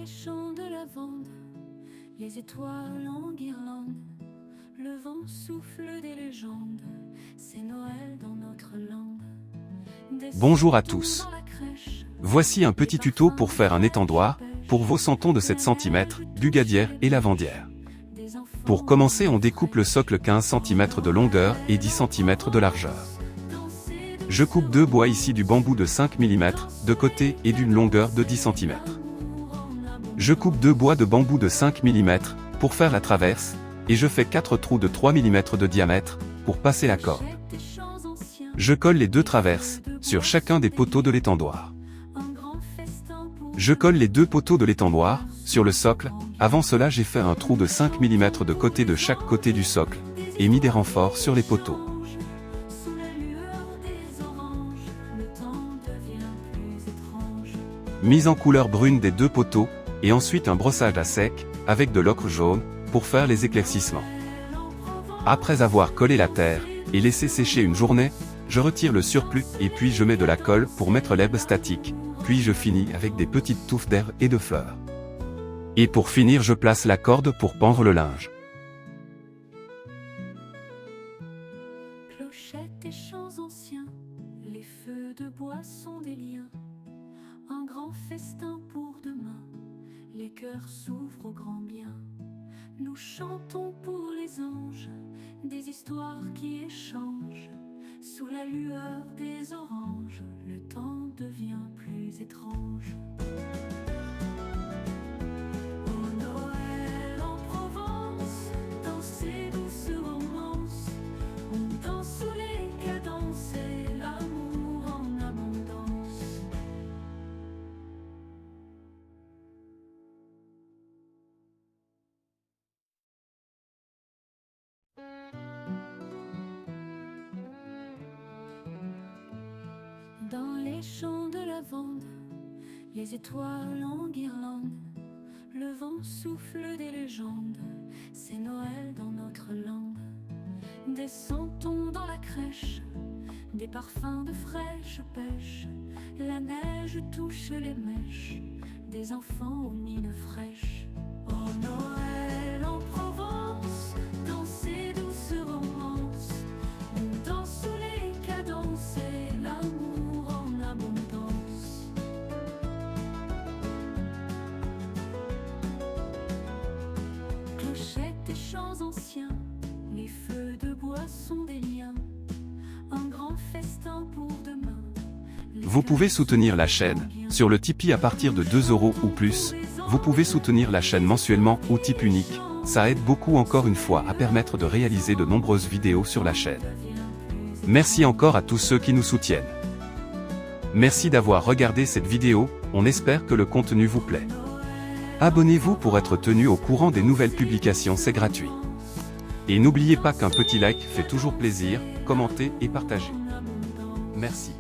les champs de lavande, les étoiles en guirlande, le vent souffle des légendes, c'est Noël dans notre lande. Bonjour à tous. Voici un petit tuto pour faire un étendoir, pour vos santons de 7 cm, bugadière et lavandière. Pour commencer, on découpe le socle 15 cm de longueur et 10 cm de largeur. Je coupe deux bois ici du bambou de 5 mm de côté et d'une longueur de 10 cm. Je coupe deux bois de bambou de 5 mm pour faire la traverse, et je fais 4 trous de 3 mm de diamètre pour passer la corde. Je colle les deux traverses sur chacun des poteaux de l'étendoir. Je colle les deux poteaux de l'étendoir sur le socle. Avant cela, j'ai fait un trou de 5 mm de côté de chaque côté du socle et mis des renforts sur les poteaux. Mise en couleur brune des deux poteaux, et ensuite un brossage à sec, avec de l'ocre jaune, pour faire les éclaircissements. Après avoir collé la terre, et laissé sécher une journée, je retire le surplus, et puis je mets de la colle pour mettre l'herbe statique, puis je finis avec des petites touffes d'herbe et de fleurs. Et pour finir, je place la corde pour pendre le linge. Clochettes et chants anciens, les feux de bois sont des liens. Un grand festin pour demain, les cœurs s'ouvrent au grand bien. Nous chantons pour les anges, des histoires qui échangent. Sous la lueur des oranges, le temps devient plus étrange. Au Noël en Provence, dans ces douces romances, on danse sous les cadences et l'amour en abondance. Dans les champs de lavande, les étoiles en guirlande, le vent souffle des légendes, c'est Noël dans notre lande. Des santons dans la crèche, des parfums de fraîche pêche, la neige touche les mèches, des enfants aux mines fraîches. Oh Noël en Provence, dans ces douces romances, on danse sous les cadences et l'amour en abondance. Clochettes et chants anciens, les feux de bois sont des liens. Un grand festin pour demain. Vous pouvez soutenir la chaîne sur le Tipeee à partir de 2 € ou plus. Vous pouvez soutenir la chaîne mensuellement ou type unique. Ça aide beaucoup encore une fois à permettre de réaliser de nombreuses vidéos sur la chaîne. Merci encore à tous ceux qui nous soutiennent. Merci d'avoir regardé cette vidéo, on espère que le contenu vous plaît. Abonnez-vous pour être tenu au courant des nouvelles publications, c'est gratuit. Et n'oubliez pas qu'un petit like fait toujours plaisir, commentez et partagez. Merci.